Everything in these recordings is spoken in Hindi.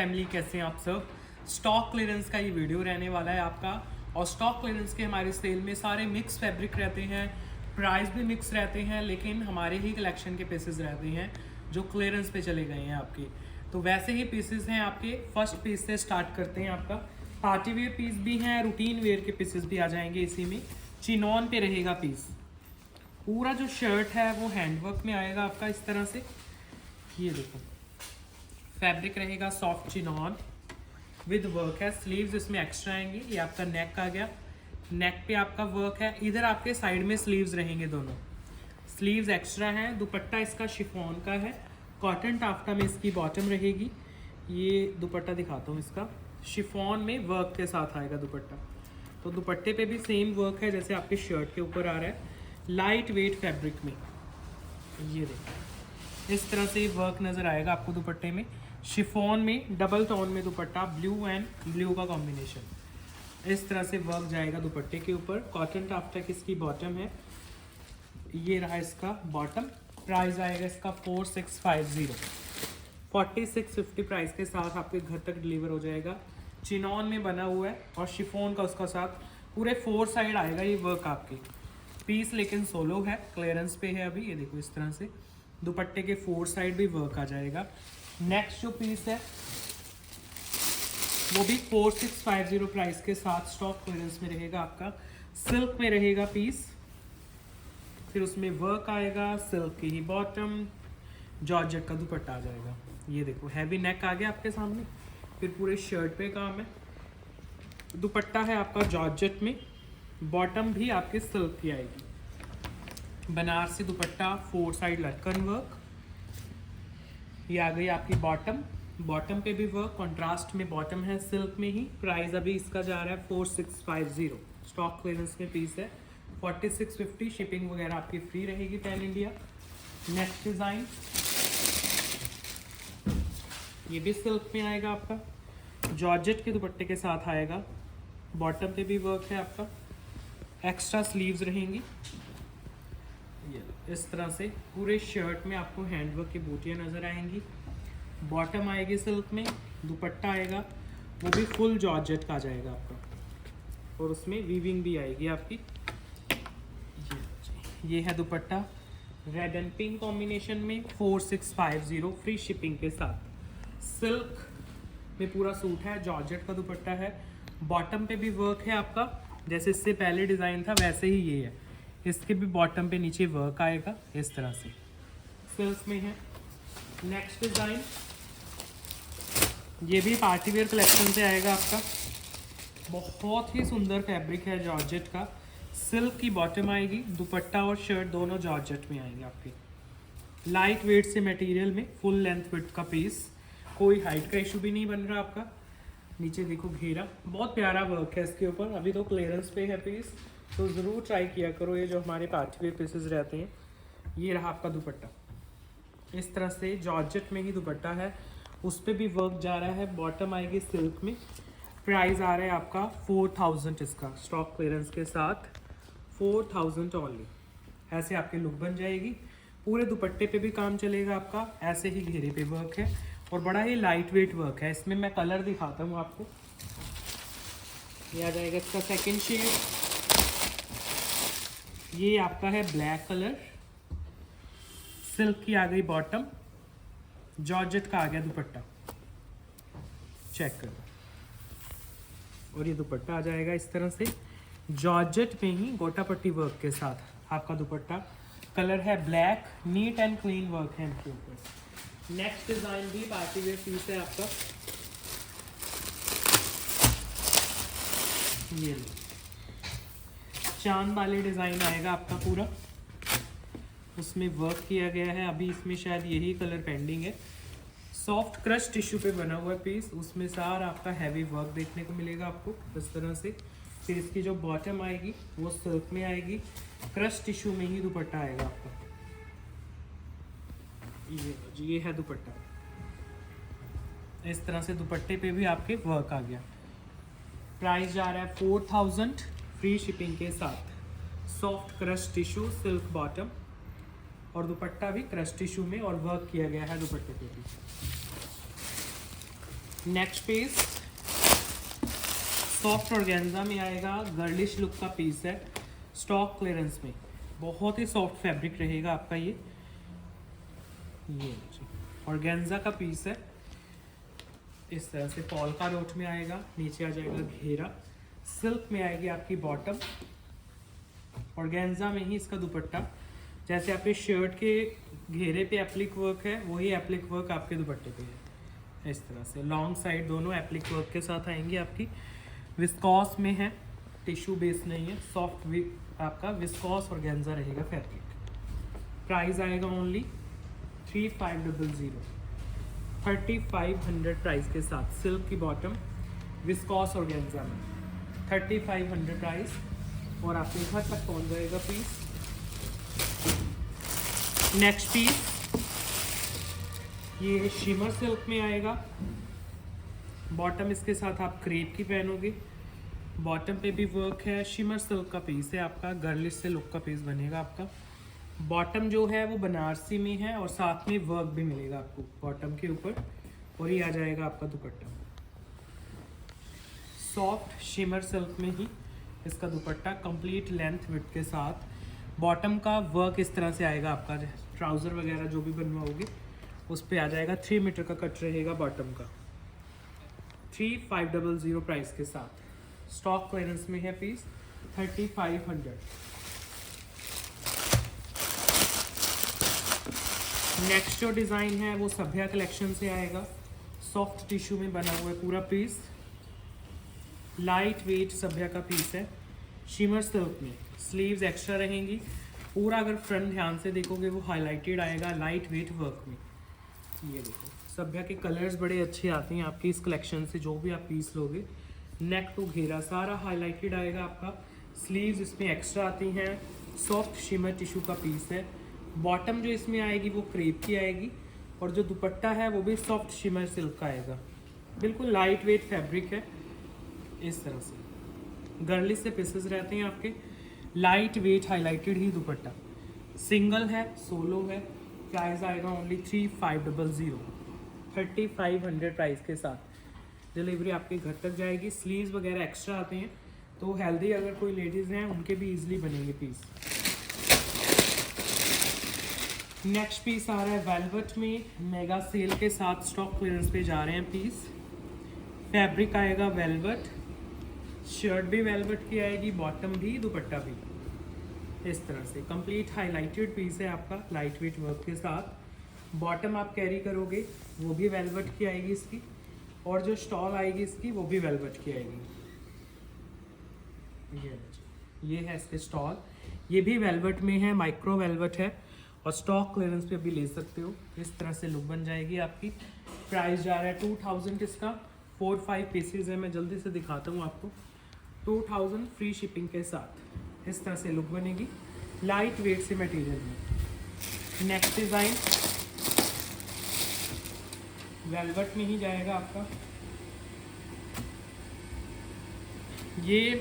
फैमिली कैसे हैं आप सब। स्टॉक क्लियरेंस का ये वीडियो रहने वाला है आपका। और स्टॉक क्लियरेंस के हमारे सेल में सारे मिक्स फैब्रिक रहते हैं, प्राइस भी मिक्स रहते हैं, लेकिन हमारे ही कलेक्शन के पीसेस रहते हैं जो क्लियरेंस पे चले गए हैं आपके। तो वैसे ही पीसेस हैं आपके। फर्स्ट पीस से स्टार्ट करते हैं आपका। पार्टी वेयर पीस भी हैं, रूटीन वेयर के पीसेस भी आ जाएंगे इसी में। चिनॉन पे रहेगा पीस। पूरा जो शर्ट है वो हैंडवर्क में आएगा आपका इस तरह से। ये देखो, फैब्रिक रहेगा सॉफ्ट चिनॉन विद वर्क है। स्लीव्स इसमें एक्स्ट्रा आएंगे। ये आपका नेक आ गया, नेक पे आपका वर्क है। इधर आपके साइड में स्लीव्स रहेंगे, दोनों स्लीव्स एक्स्ट्रा हैं। दुपट्टा इसका शिफॉन का है, कॉटन टाफ्टा में इसकी बॉटम रहेगी। ये दुपट्टा दिखाता हूँ इसका, शिफॉन में वर्क के साथ आएगा दुपट्टा। तो दुपट्टे पे भी सेम वर्क है जैसे आपके शर्ट के ऊपर आ रहा है, लाइट वेट फैब्रिक में। ये देखो, इस तरह से वर्क नज़र आएगा आपको दुपट्टे में। शिफॉन में डबल टोन में दुपट्टा, ब्लू एंड ब्लू का कॉम्बिनेशन। इस तरह से वर्क जाएगा दुपट्टे के ऊपर। कॉटन टाफ्टा की इसकी बॉटम है। ये रहा इसका बॉटम। प्राइस आएगा इसका 4650, 4650 प्राइस के साथ आपके घर तक डिलीवर हो जाएगा। चिनॉन में बना हुआ है और शिफॉन का उसका साथ पूरे 4 साइड आएगा ये वर्क आपके। पीस लेकिन सोलो है, क्लियरेंस पे है अभी। ये देखो, इस तरह से दुपट्टे के 4 साइड भी वर्क आ जाएगा। नेक्स्ट जो पीस है वो भी 4650 प्राइस के साथ स्टॉक क्लियरेंस में रहेगा आपका। सिल्क में रहेगा पीस, फिर उसमें वर्क आएगा, सिल्क की ही बॉटम, जॉर्जेट का दुपट्टा आ जाएगा। ये देखो, हैवी नेक आ गया आपके सामने। फिर पूरे शर्ट पे काम है। दुपट्टा है आपका जॉर्जेट में, बॉटम भी आपके सिल्क की आएगी। बनारसी दुपट्टा, 4 साइड लटकन वर्क। ये आ गई आपकी बॉटम, बॉटम पे भी वर्क, कंट्रास्ट में बॉटम है सिल्क में ही। प्राइस अभी इसका जा रहा है 4650, स्टॉक क्लियरेंस में पीस है। 4650, शिपिंग वगैरह आपकी फ्री रहेगी पैन इंडिया। नेक्स्ट डिज़ाइन, ये भी सिल्क में आएगा आपका, जॉर्जेट के दुपट्टे के साथ आएगा। बॉटम पे भी वर्क है आपका, एक्स्ट्रा स्लीव्स रहेंगी। इस तरह से पूरे शर्ट में आपको हैंडवर्क की बूटियाँ नज़र आएंगी। बॉटम आएगी सिल्क में, दुपट्टा आएगा वो भी फुल जॉर्जेट का आ जाएगा आपका, और उसमें वीविंग भी आएगी आपकी। ये है दुपट्टा, रेड एंड पिंक कॉम्बिनेशन में, 4650 फ्री शिपिंग के साथ। सिल्क में पूरा सूट है, जॉर्जेट का दुपट्टा है। बॉटम पे भी वर्क है आपका, जैसे इससे पहले डिज़ाइन था वैसे ही ये है। इसके भी बॉटम पे नीचे वर्क आएगा इस तरह से, सिल्क में है। नेक्स्ट डिज़ाइन, ये भी पार्टी वेयर कलेक्शन से आएगा आपका। बहुत ही सुंदर फैब्रिक है जॉर्जेट का। सिल्क की बॉटम आएगी, दुपट्टा और शर्ट दोनों जॉर्जेट में आएंगे आपके। लाइट वेट से मटेरियल में, फुल लेंथ विड्थ का पीस, कोई हाइट का इशू भी नहीं बन रहा आपका। नीचे देखो घेरा, बहुत प्यारा वर्क है इसके ऊपर। अभी तो क्लियरेंस पे है पीस, तो ज़रूर ट्राई किया करो ये जो हमारे पार्टी वेयर पीसेस रहते हैं। ये रहा आपका दुपट्टा, इस तरह से जॉर्जेट में ही दुपट्टा है, उस पर भी वर्क जा रहा है। बॉटम आएगी सिल्क में। प्राइस आ रहा है आपका 4000 इसका, स्टॉक क्लियरेंस के साथ 4000 ओनली। ऐसे आपकी लुक बन जाएगी। पूरे दुपट्टे पे भी काम चलेगा आपका, ऐसे ही घेरे पे वर्क है और बड़ा ही लाइट वेट वर्क है। इसमें मैं कलर दिखाता हूँ आपको। ये आ जाएगा इसका सेकेंड शेड। ये आपका है ब्लैक कलर, सिल्क की आ गई बॉटम, जॉर्जेट का आ गया दुपट्टा, चेक करो। और ये दुपट्टा आ जाएगा इस तरह से, जॉर्जेट में ही गोटा पट्टी वर्क के साथ आपका दुपट्टा। कलर है black, neat and clean work है इनके ऊपर। नेक्स्ट डिज़ाइन भी पार्टी वेयर पीस है आपका। ये चांद वाले डिज़ाइन आएगा आपका पूरा, उसमें वर्क किया गया है। अभी इसमें शायद यही कलर पेंडिंग है। सॉफ्ट क्रश टिश्यू पे बना हुआ है पीस, उसमें सारा आपका हैवी वर्क देखने को मिलेगा आपको इस तरह से। फिर इसकी जो बॉटम आएगी वो सिल्क में आएगी, क्रश टिश्यू में ही दुपट्टा आएगा आपका। ये है दुपट्टा, इस तरह से दुपट्टे पे भी आपके वर्क आ गया। प्राइस जा रहा है 4000 फ्री शिपिंग के साथ। Soft crush tissue, silk bottom, और दुपट्टा भी क्रश टिश्यू में और वर्क किया गया है दुपट्टे पे भी। नेक्स्ट पीस सॉफ्ट ऑर्गेन्जा में आएगा, गर्लिश लुक का पीस है, स्टॉक क्लियरेंस में। बहुत ही सॉफ्ट फैब्रिक रहेगा आपका ये ऑर्गेन्जा का पीस है। इस तरह से पॉल्का डॉट में आएगा, नीचे आ जाएगा घेरा, सिल्क में आएगी आपकी बॉटम, ऑर्गेन्जा में ही इसका दुपट्टा। जैसे आपके शर्ट के घेरे पे एप्लिक वर्क है, वही एप्लिक वर्क आपके दुपट्टे पे है। इस तरह से लॉन्ग साइड दोनों एप्लिक वर्क के साथ आएंगी आपकी। विस्कॉस में है, टिश्यू बेस नहीं है, सॉफ्ट आपका विस्कॉस ऑर्गेन्जा रहेगा फैब्रिक। प्राइस आएगा ओनली 3500, 3500 प्राइस के साथ। सिल्क की बॉटम, विस्कॉस ऑर्गेन्जा में 3500 प्राइस, और आपके घर तक पहुंच जाएगा पीस। नेक्स्ट पीस ये शिमर सिल्क में आएगा, बॉटम इसके साथ आप क्रेप की पहनोगे, बॉटम पे भी वर्क है, शिमर सिल्क का पीस है आपका, गर्लिश से लुक का पीस बनेगा आपका। बॉटम जो है वो बनारसी में है और साथ में वर्क भी मिलेगा आपको बॉटम के ऊपर, और ये आ जाएगा आपका दुपट्टा। सॉफ्ट शिमर सिल्क में ही इसका दुपट्टा कंप्लीट लेंथ विड्थ के साथ। बॉटम का वर्क इस तरह से आएगा आपका, ट्राउज़र वगैरह जो भी बनवाओगे उस पे आ जाएगा। 3 मीटर का कट रहेगा बॉटम का। 3500 प्राइस के साथ। स्टॉक क्लियरेंस में है पीस 3500। नेक्स्ट जो डिज़ाइन है वो सभ्या कलेक्शन से आएगा, सॉफ्ट टिश्यू में बना हुआ है पूरा पीस, लाइट वेट सभ्या का पीस है, शिमर सिल्क में। स्लीव्स एक्स्ट्रा रहेंगी, पूरा अगर फ्रंट ध्यान से देखोगे वो हाईलाइटेड आएगा लाइट वेट वर्क में। ये देखो सभ्या के कलर्स बड़े अच्छे आते हैं आपकी इस कलेक्शन से, जो भी आप पीस लोगे। नेक टू घेरा सारा हाईलाइटेड आएगा आपका, स्लीव्स इसमें एक्स्ट्रा आती हैं, सॉफ्ट शिमर टिश्यू का पीस है। बॉटम जो इसमें आएगी वो क्रेप की आएगी, और जो दुपट्टा है वो भी सॉफ्ट शिमर सिल्क का आएगा, बिल्कुल लाइट वेट फैब्रिक है। इस तरह से गर्लिश से पीसेस रहते हैं आपके, लाइट वेट हाईलाइटेड ही दुपट्टा। सिंगल है, सोलो है। प्राइस आएगा ओनली 3500, 3500 प्राइस के साथ। डिलीवरी आपके घर तक जाएगी। स्लीव्स वगैरह एक्स्ट्रा आते हैं, तो हेल्दी अगर कोई लेडीज़ हैं उनके भी इजीली बनेंगे पीस। नेक्स्ट पीस आ रहा है वेलवेट में, मेगा सेल के साथ स्टॉक क्लियरेंस पे जा रहे हैं पीस। फैब्रिक आएगा वेलवेट, शर्ट भी वेलवेट की आएगी, बॉटम भी, दुपट्टा भी। इस तरह से कंप्लीट हाईलाइटेड पीस है आपका लाइट वेट वर्क के साथ। बॉटम आप कैरी करोगे वो भी वेलवेट की आएगी इसकी, और जो स्टॉल आएगी इसकी वो भी वेलवेट की आएगी। ये है इसके स्टॉल, ये भी वेलवेट में है, माइक्रो वेलवेट है, और स्टॉक क्लियरेंस पे भी ले सकते हो। इस तरह से लुक बन जाएगी आपकी। प्राइस जा रहा है 2000 इसका। 4-5 पीसेज है, मैं जल्दी से दिखाता हूँ आपको। 2000 फ्री शिपिंग के साथ इस तरह से लुक बनेगी, लाइट वेट से मटेरियल में। नेक्स्ट डिज़ाइन वेलवेट में ही जाएगा आपका। ये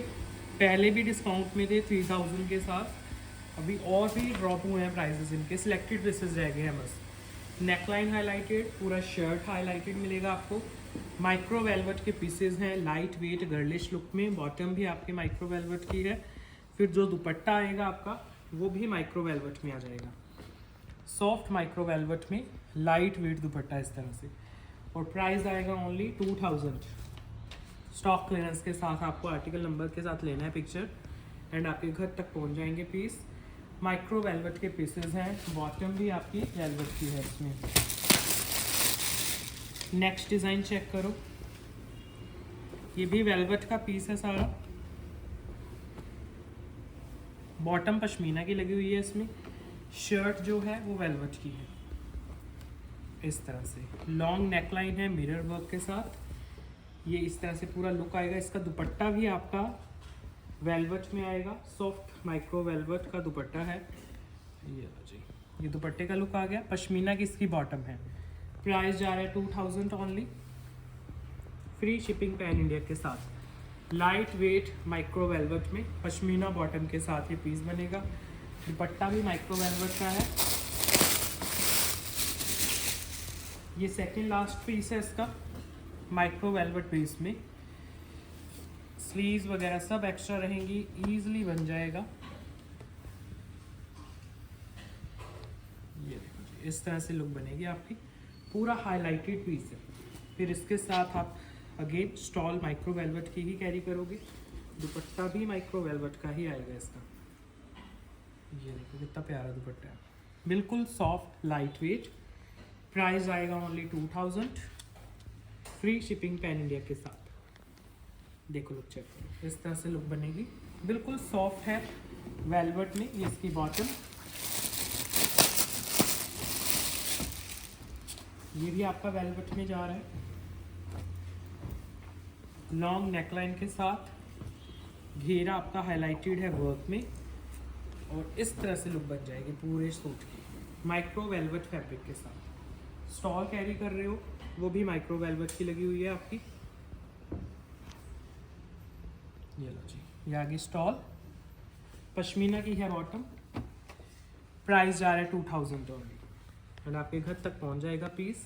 पहले भी डिस्काउंट में थे 3000 के साथ, अभी और भी ड्रॉप हुए हैं प्राइसेस इनके, सिलेक्टेड पीसेस रह गए हैं बस। नेकलाइन हाईलाइटेड, पूरा शर्ट हाईलाइटेड मिलेगा आपको। माइक्रो वेलवेट के पीसेस हैं, लाइट वेट गर्लिश लुक में। बॉटम भी आपके माइक्रो वेलवेट की है। फिर जो दुपट्टा आएगा आपका वो भी माइक्रो वेलवेट में आ जाएगा, सॉफ्ट माइक्रो वेलवेट में, लाइट वेट दुपट्टा इस तरह से। और प्राइस आएगा ओनली 2000। स्टॉक क्लियरेंस के साथ आपको आर्टिकल नंबर के साथ लेना है पिक्चर, एंड आपके घर तक पहुंच जाएंगे पीस। माइक्रो वेलवेट के पीसेस हैं, बॉटम भी आपकी वेलवेट की है इसमें। नेक्स्ट डिज़ाइन चेक करो, ये भी वेलवेट का पीस है सारा। बॉटम पश्मीना की लगी हुई है इसमें, शर्ट जो है वो वेलवेट की है। इस तरह से लॉन्ग नेकलाइन है मिरर वर्क के साथ। ये इस तरह से पूरा लुक आएगा। इसका दुपट्टा भी आपका वेलवेट में आएगा, सॉफ्ट माइक्रो वेलवेट का दुपट्टा है। ये लो जी, ये दुपट्टे का लुक आ गया। पश्मीना की इसकी बॉटम है। प्राइस जा रहा है 2000 only, free shipping pan India के साथ। लाइट वेट माइक्रो वेलवेट में पश्मीना बॉटम के साथ ये पीस बनेगा। दुपट्टा भी माइक्रो वेलवेट का है। ये सेकंड लास्ट पीस है इसका। माइक्रो वेलवेट पीस में। स्लीव्स वगैरह सब एक्स्ट्रा रहेंगी, ईजिली बन जाएगा। ये देखो जी, इस तरह से लुक बनेगी आपकी, पूरा हाईलाइटेड पीस है। फिर इसके साथ आप अगेन स्टॉल माइक्रो वेलवेट की ही कैरी करोगे, दुपट्टा भी माइक्रो वेलवेट का ही आएगा इसका। ये देखो कितना प्यारा दुपट्टा है, बिल्कुल सॉफ्ट लाइट वेट। प्राइस आएगा only 2000, free shipping pan India के साथ। देखो लुक चेक करो, इस तरह से लुक बनेगी, बिल्कुल सॉफ्ट है वेलवेट में। ये इसकी बॉटम, ये भी आपका वेलवेट में जा रहा है, लॉन्ग नेकलाइन के साथ, घेरा आपका हाईलाइटेड है वर्क में, और इस तरह से लुक बन जाएगी पूरे सूट की माइक्रो वेलवेट फैब्रिक के साथ। स्टॉल कैरी कर रहे हो वो भी माइक्रो वेलवेट की लगी हुई है आपकी। ये लो जी, ये आगे स्टॉल, पश्मीना की है बॉटम। प्राइस जा रहा है 2000 ओनली, एंड आपके घर तक पहुंच जाएगा piece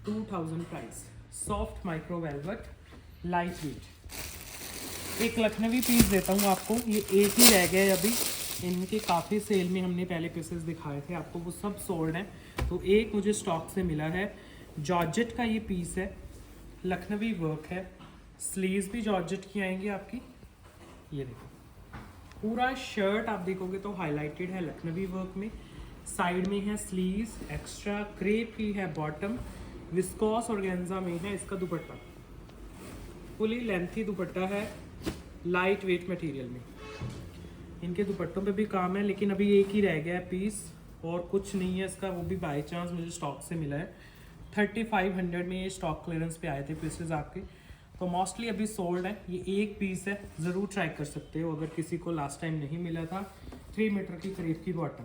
2000 price. Soft micro velvet, light weight. एक लखनवी पीस देता हूँ आपको, ये एक ही रह गया है अभी, इनके काफ़ी सेल में हमने पहले पीसेस दिखाए थे आपको, वो सब सोल्ड हैं, तो एक मुझे स्टॉक से मिला है। जॉर्जेट का ये पीस है, लखनवी वर्क है, स्लीव्स भी जॉर्जेट की आएंगी आपकी। ये देखो पूरा शर्ट आप देखोगे तो हाईलाइटेड है लखनवी वर्क में, साइड में है स्लीव्स एक्स्ट्रा, क्रेप की है बॉटम, विस्कॉस ऑर्गेन्जा में है इसका दुपट्टा, फुली लेंथी दुपट्टा है, लाइट वेट मटेरियल में। इनके दुपट्टों पे भी काम है, लेकिन अभी एक ही रह गया है पीस और कुछ नहीं है इसका, वो भी बाय चांस मुझे स्टॉक से मिला है। 3500 में ये स्टॉक क्लियरेंस पे आए थे पीसेस आपके, तो मोस्टली अभी सोल्ड है। ये एक पीस है, ज़रूर ट्राई कर सकते हो अगर किसी को लास्ट टाइम नहीं मिला था। 3 मीटर की करीब की बॉटम।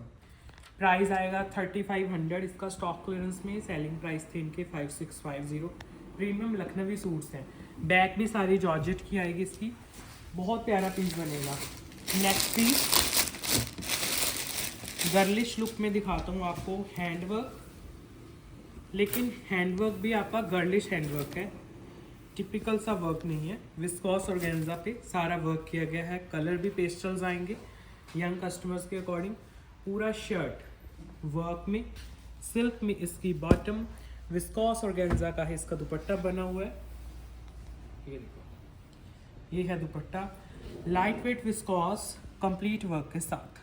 प्राइस आएगा 3500, इसका स्टॉक क्लियरेंस में। सेलिंग प्राइस थे इनके 5650। प्रीमियम लखनवी सूट्स हैं, बैक भी सारी जॉर्जेट की आएगी इसकी, बहुत प्यारा पीस बनेगा। नेक्स्ट पीस गर्लिश लुक में दिखाता हूँ आपको, हैंडवर्क, लेकिन हैंडवर्क भी आपका गर्लिश हैंडवर्क है, टिपिकल सा वर्क नहीं है। विस्कॉस ऑर्गेन्जा पे सारा वर्क किया गया है, कलर भी पेस्टल्स आएंगे यंग कस्टमर्स के अकॉर्डिंग। पूरा शर्ट वर्क में, सिल्क में इसकी बॉटम, विस्कॉस ऑर्गेन्जा का है इसका दुपट्टा बना हुआ है। ये देखो, ये है दुपट्टा, light weight viscous complete work के साथ।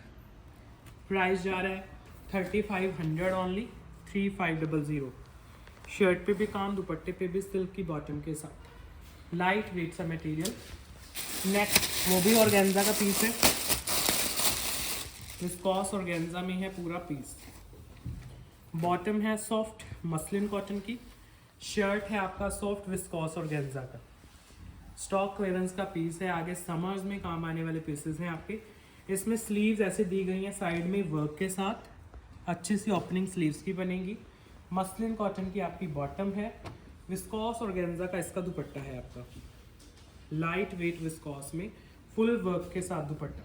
प्राइस जा रहा है 3500 ओनली, 3500। शर्ट पे भी काम, दुपट्टे पे भी सिल्क की बॉटम के साथ, लाइट वेट सा मटेरियल। नेक्स्ट वो भी ऑर्गेन्जा का पीस है, विस्कॉस ऑर्गेन्जा में है पूरा पीस। बॉटम है सॉफ्ट मसलिन कॉटन की, शर्ट है आपका सॉफ्ट विस्कॉस ऑर्गेन्जा का। स्टॉक क्लियरेंस का पीस है, आगे समर्स में काम आने वाले पीसेस हैं आपके। इसमें स्लीव्स ऐसे दी गई हैं साइड में वर्क के साथ, अच्छी सी ओपनिंग स्लीव्स की बनेगी। मसलिन कॉटन की आपकी बॉटम है, विस्कॉस ऑर्गेन्जा का इसका दुपट्टा है आपका, लाइट वेट विस्कॉस में फुल वर्क के साथ दुपट्टा,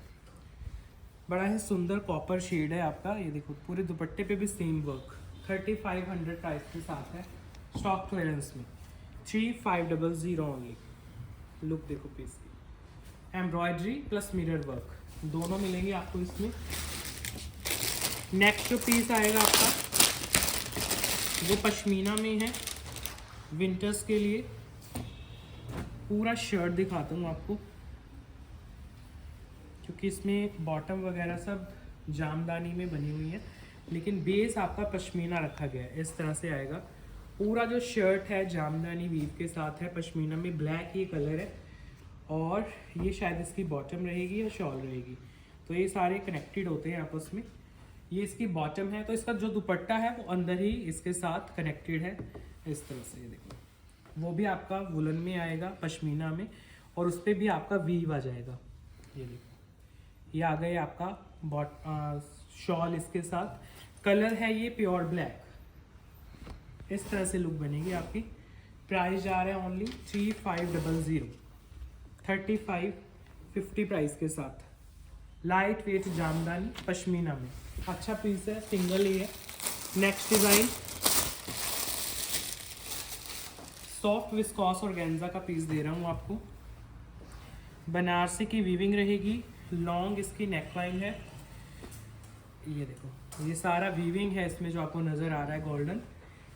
बड़ा ही सुंदर कॉपर शेड है आपका। ये देखो पूरे दुपट्टे पे भी सेम वर्क। 3500 प्राइस के साथ है, स्टॉक क्लियरेंस में 3500 ओनली। लुक देखो पीस की, एम्ब्रॉयडरी प्लस मिरर वर्क दोनों मिलेंगे आपको इसमें। नेक्स्ट जो पीस आएगा आपका वो पश्मीना में है, विंटर्स के लिए। पूरा शर्ट दिखाता हूँ आपको, क्योंकि इसमें बॉटम वगैरह सब जामदानी में बनी हुई है, लेकिन बेस आपका पश्मीना रखा गया है। इस तरह से आएगा पूरा जो शर्ट है, जामदानी वीव के साथ है, पश्मीना में ब्लैक ये कलर है, और ये शायद इसकी बॉटम रहेगी या शॉल रहेगी, तो ये सारे कनेक्टेड होते हैं आपस में। ये इसकी बॉटम है, तो इसका जो दुपट्टा है वो अंदर ही इसके साथ कनेक्टेड है इस तरह से। ये देखो वो भी आपका वुलन में आएगा, पश्मीना में, और उस पर भी आपका वीव आ जाएगा। ये देखो ये आ गए आपका शॉल इसके साथ। कलर है ये प्योर ब्लैक, इस तरह से लुक बनेगी आपकी। प्राइस जा रहा है ओनली 3500, 3550 प्राइस के साथ। लाइट वेट जामदानी पश्मीना में, अच्छा पीस है, सिंगल ही है। Next design soft viscose organza का पीस दे रहा हूँ आपको। बनारसी की वीविंग रहेगी, लॉन्ग इसकी नेकलाइन है। ये देखो, ये सारा वीविंग है इसमें जो आपको नज़र आ रहा है गोल्डन।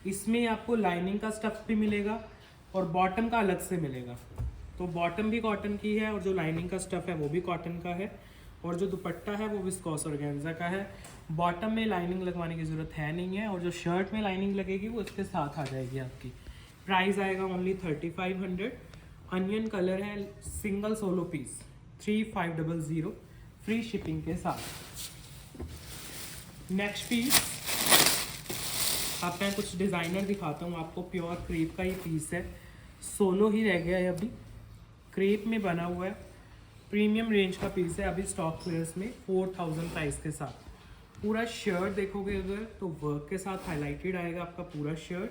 इसमें आपको लाइनिंग का स्टफ भी मिलेगा और बॉटम का अलग से मिलेगा। तो बॉटम भी कॉटन की है और जो लाइनिंग का स्टफ है वो भी कॉटन का है, और जो दुपट्टा है वो विस्कॉस ऑर्गेन्जा का है। बॉटम में लाइनिंग लगवाने की ज़रूरत है नहीं है, और जो शर्ट में लाइनिंग लगेगी वो इसके साथ आ जाएगी आपकी। प्राइस आएगा ओनली 3500। अनियन कलर है, single solo piece 3500 free shipping के साथ। नेक्स्ट पीस आप मैं कुछ डिज़ाइनर दिखाता हूँ आपको। प्योर क्रेप का ये पीस है, सोलो ही रह गया है अभी, क्रेप में बना हुआ है, प्रीमियम रेंज का पीस है। अभी स्टॉक क्लियरेंस में 4000 प्राइस के साथ। पूरा शर्ट देखोगे अगर तो वर्क के साथ हाईलाइटेड आएगा आपका पूरा शर्ट।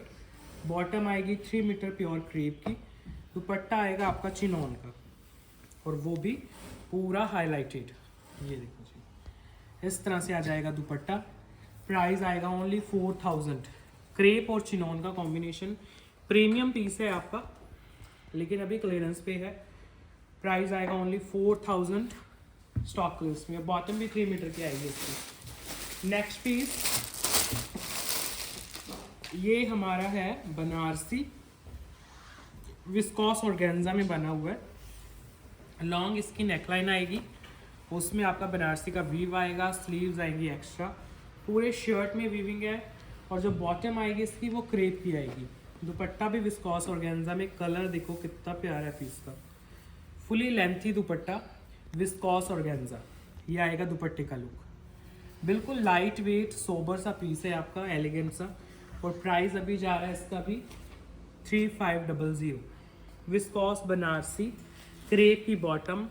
बॉटम आएगी 3 मीटर प्योर क्रेप की। दुपट्टा आएगा आपका चिनॉन का, और वो भी पूरा हाईलाइटेड। ये देखो जी, इस तरह से आ जाएगा दुपट्टा। प्राइस आएगा ओनली 4000। क्रेप और चिनॉन का कॉम्बिनेशन, प्रीमियम पीस है आपका, लेकिन अभी क्लियरेंस पे है। प्राइस आएगा ओनली 4000 स्टॉक क्लियरेंस में। बॉटम भी 3 मीटर की आएगी इसकी। नेक्स्ट पीस ये हमारा है बनारसी विस्कॉस ऑर्गेन्जा में बना हुआ है। लॉन्ग इसकी नेकलाइन आएगी, उसमें आपका बनारसी का वीव आएगा, स्लीव्स आएंगी एक्स्ट्रा, पूरे शर्ट में वीविंग है, और जो बॉटम आएगी इसकी वो क्रेप की आएगी। दुपट्टा भी विस्कॉस ऑर्गेन्जा में। कलर देखो कितना प्यारा है पीस का, फुली लेंथी दुपट्टा विस्कॉस ऑर्गेन्जा। ये आएगा दुपट्टे का लुक, बिल्कुल लाइट वेट सोबर सा पीस है आपका, एलिगेंट सा। और प्राइस अभी जा रहा है इसका भी 3500। विस्कॉस बनारसी क्रेप की बॉटम,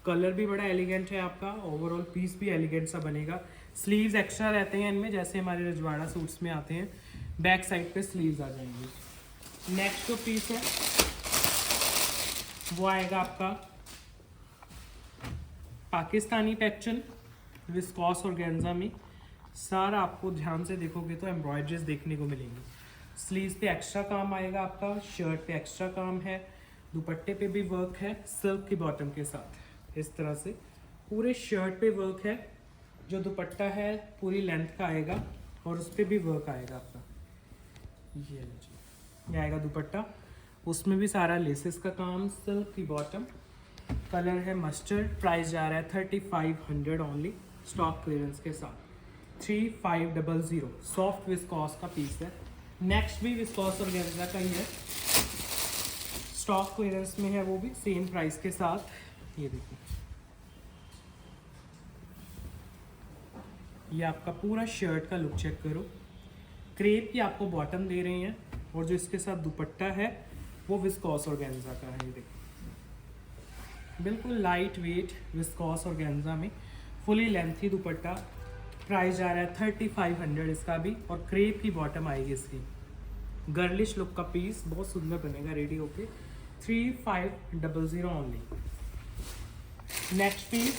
कलर भी बड़ा एलिगेंट है आपका, ओवरऑल पीस भी एलिगेंट सा बनेगा। स्लीव्स एक्स्ट्रा रहते हैं इनमें, जैसे हमारे रजवाड़ा सूट्स में आते हैं, बैक साइड पे स्लीव्स आ जाएंगे। नेक्स्ट जो पीस है वो आएगा आपका पाकिस्तानी पैटर्न विस्कॉस ऑर्गेन्जा में। सारा आपको ध्यान से देखोगे तो एम्ब्रॉयडरीज देखने को मिलेंगी। स्लीव्स पे एक्स्ट्रा काम आएगा आपका, शर्ट पे एक्स्ट्रा काम है, दुपट्टे पे भी वर्क है सिल्क की बॉटम के साथ। इस तरह से पूरे शर्ट पे वर्क है। जो दुपट्टा है पूरी लेंथ का आएगा, और उस पर भी वर्क आएगा आपका। ये आएगा दुपट्टा, उसमें भी सारा लेसेस का काम, सिल्क की बॉटम। कलर है मस्टर्ड। प्राइस जा रहा है 3500 ओनली स्टॉक क्लियरेंस के साथ। 3500 सॉफ्ट विस्कॉस का पीस है। नेक्स्ट भी विस्कॉस ऑर्गेन्जा का ही है, स्टॉक क्लियरेंस में है, वो भी सेम प्राइस के साथ। ये देखिए, ये आपका पूरा शर्ट का लुक चेक करो। क्रेप की आपको बॉटम दे रहे हैं, और जो इसके साथ दुपट्टा है वो विस्कॉस ऑर्गेन्जा का है। ये देखो, बिल्कुल लाइट वेट विस्कॉस ऑर्गेन्जा में, फुली लेंथी दुपट्टा। प्राइस जा रहा है 3500 इसका भी, और क्रेप की बॉटम आएगी इसकी। गर्लिश लुक का पीस बहुत सुंदर बनेगा रेडी होके। 3500 only. Next piece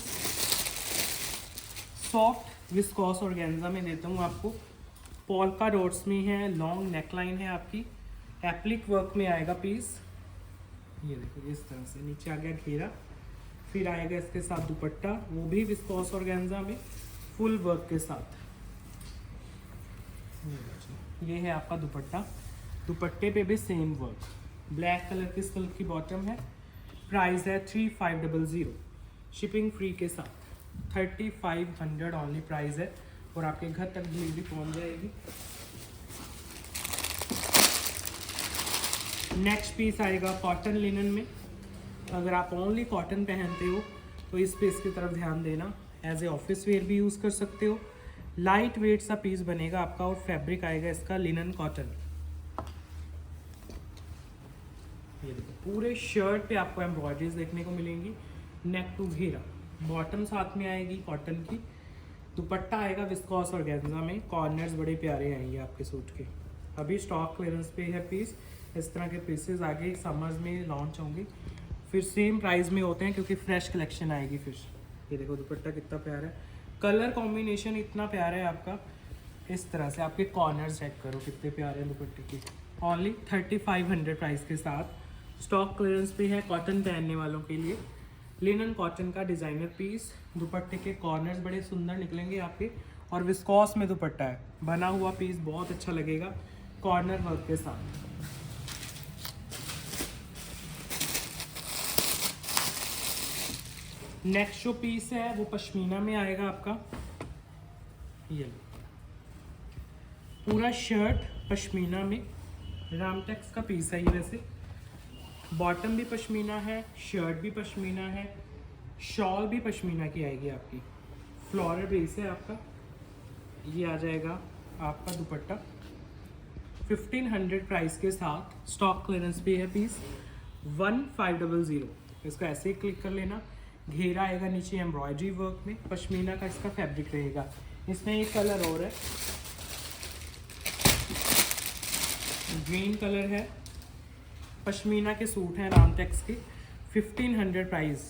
soft viscose organza में देता हूँ आपको। पोल्का डॉट्स में है, लॉन्ग नेकलाइन है आपकी, एप्लिक वर्क में आएगा पीस। ये देखो, इस तरह से नीचे आ गया घेरा, फिर आएगा इसके साथ दुपट्टा, वो भी विस्कॉस ऑर्गेन्जा में फुल वर्क के साथ। ये है आपका दुपट्टा, दुपट्टे पे भी सेम वर्क, ब्लैक कलर की सिल्क की बॉटम है। प्राइस है 3500 शिपिंग फ्री के साथ। 3500 ओनली प्राइस है, और आपके घर तक डिलीवरी पहुंच जाएगी। नेक्स्ट पीस आएगा कॉटन लिनन में। अगर आप ओनली कॉटन पहनते हो तो इस पीस की तरफ ध्यान देना। एज ए ऑफिस वेयर भी यूज़ कर सकते हो। लाइट वेट सा पीस बनेगा आपका, और फैब्रिक आएगा इसका लिनन कॉटन। ये देखो, पूरे शर्ट पे आपको एम्ब्रॉयडरीज देखने को मिलेंगी, नेक टू घेरा। बॉटम साथ में आएगी कॉटन की, दुपट्टा आएगा विस्कॉस ऑर्गेन्जा में। कॉर्नर्स बड़े प्यारे आएंगे आपके सूट के। अभी स्टॉक क्लियरेंस पे है पीस। इस तरह के पीसेस आगे समर्स में लॉन्च होंगे, फिर सेम प्राइस में होते हैं क्योंकि फ्रेश कलेक्शन आएगी फिर। ये देखो दुपट्टा कितना प्यारा है, कलर कॉम्बिनेशन इतना प्यारा है आपका। इस तरह से आपके कॉर्नर्स चेक करो कितने प्यारे हैं दुपट्टे के। ओनली 3500 प्राइस के साथ। स्टॉक क्लियरेंस पे है कॉटन पहनने वालों के लिए। लिनन कॉटन का डिज़ाइनर पीस, दुपट्टे के कॉर्नर्स बड़े सुंदर निकलेंगे आपके और विस्कॉस में दुपट्टा है, बना हुआ पीस बहुत अच्छा लगेगा कॉर्नर वर्क के साथ। नेक्स्ट जो पीस है वो पश्मीना में आएगा आपका। ये पूरा शर्ट पश्मीना में, रामटेक्स का पीस है ये। वैसे बॉटम भी पश्मीना है, शर्ट भी पश्मीना है, शॉल भी पश्मीना की आएगी आपकी। फ्लोरल बेस है आपका। ये आ जाएगा आपका दुपट्टा 1500 प्राइस के साथ। स्टॉक क्लियरेंस पे है पीस 1500। इसको ऐसे ही क्लिक कर लेना। घेरा आएगा नीचे एम्ब्रॉयडरी वर्क में, पश्मीना का इसका फैब्रिक रहेगा। इसमें एक कलर और है, ग्रीन कलर है। पश्मीना के सूट हैं रामटेक्स के, 1500 प्राइस।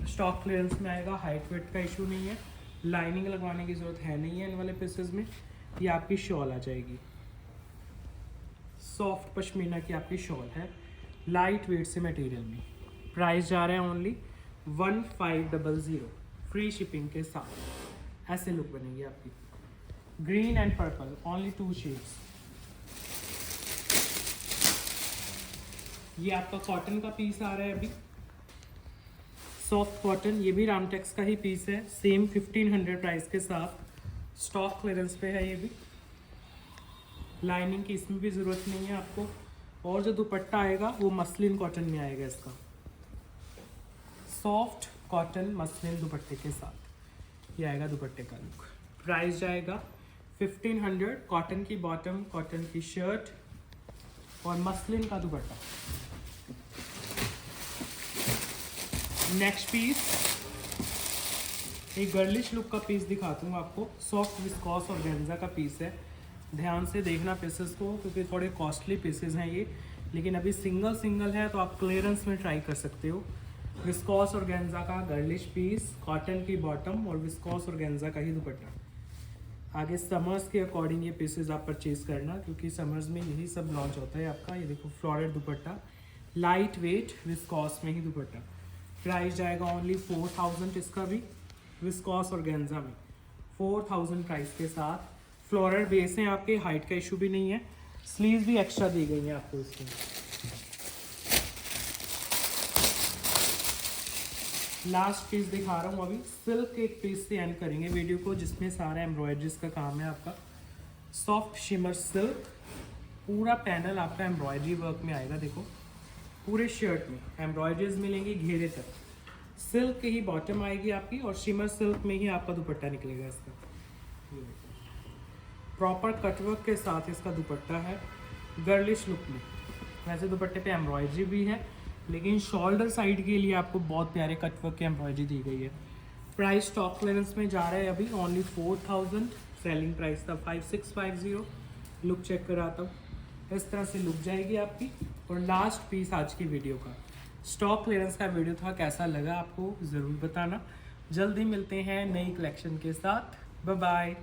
स्टॉक क्लियरेंस में आएगा। हाइट वेट का इशू नहीं है, लाइनिंग लगवाने की ज़रूरत है नहीं है इन वाले पीसेस में। ये आपकी शॉल आ जाएगी, सॉफ्ट पश्मीना की आपकी शॉल है, लाइट वेट से मटेरियल में। प्राइस जा रहा है ओनली 1500, फ्री शिपिंग के साथ। ऐसे लुक बनेगी आपकी। Green and purple, only 2 shades. ये आपका कॉटन का पीस आ रहा है अभी, सॉफ्ट कॉटन। ये भी रामटेक्स का ही पीस है, सेम 1500 प्राइस के साथ। स्टॉक क्लियरेंस पे है ये भी। लाइनिंग की इसमें भी ज़रूरत नहीं है आपको। और जो दुपट्टा आएगा वो मसलिन कॉटन में आएगा इसका, सॉफ्ट कॉटन मसलिन दुपट्टे के साथ। ये आएगा दुपट्टे का लुक। प्राइस जाएगा 1500। कॉटन की बॉटम, कॉटन की शर्ट और मसलिन का दुपट्टा। नेक्स्ट पीस एक गर्लिश लुक का पीस दिखाता हूँ आपको। सॉफ्ट विस्कॉस और गेंजा का पीस है। ध्यान से देखना पीसेस को, क्योंकि थोड़े कॉस्टली पीसेस हैं ये, लेकिन अभी सिंगल सिंगल है तो आप क्लियरेंस में ट्राई कर सकते हो। विस्कॉस और गेंजा का गर्लिश पीस, कॉटन की बॉटम और विस्कॉस और गेंजा का ही दुपट्टा। आगे समर्स के अकॉर्डिंग ये पीसेस आप परचेज करना, क्योंकि समर्स में यही सब लॉन्च होता है आपका। ये देखो फ्लोरल दुपट्टा, लाइट वेट विस्कॉस में ही दुपट्टा। प्राइस जाएगा ओनली 4000। इसका भी विस्कॉस और गेंजा में 4000 प्राइस के साथ। फ्लोरल बेस है आपके, हाइट का इशू भी नहीं है। स्लीव्स भी एक्स्ट्रा दी गई हैं आपको इसमें। लास्ट पीस दिखा रहा हूँ अभी। सिल्क के एक पीस से एंड करेंगे वीडियो को, जिसमें सारा एम्ब्रॉयडरीज का काम है आपका। सॉफ्ट शिमर सिल्क, पूरा पैनल आपका एम्ब्रॉयडरी वर्क में आएगा। देखो पूरे शर्ट में एम्ब्रॉयडरीज मिलेंगी घेरे तक। सिल्क की ही बॉटम आएगी आपकी और शिमर सिल्क में ही आपका दुपट्टा निकलेगा इसका। प्रॉपर कटवर्क के साथ इसका दुपट्टा है, गर्लिश लुक में। वैसे दुपट्टे पे एम्ब्रॉयडरी भी है, लेकिन शोल्डर साइड के लिए आपको बहुत प्यारे कटवर्क की एम्ब्रॉयडरी दी गई है। प्राइस स्टॉक क्लियरेंस में जा रहा है अभी ओनली 4000। सेलिंग प्राइस था 5650। लुक चेक कराता हूँ। इस तरह से लुक जाएगी आपकी। और लास्ट पीस आज की वीडियो का, स्टॉक क्लियरेंस का वीडियो था, कैसा लगा आपको ज़रूर बताना। जल्दी मिलते हैं नई कलेक्शन के साथ। Bye bye.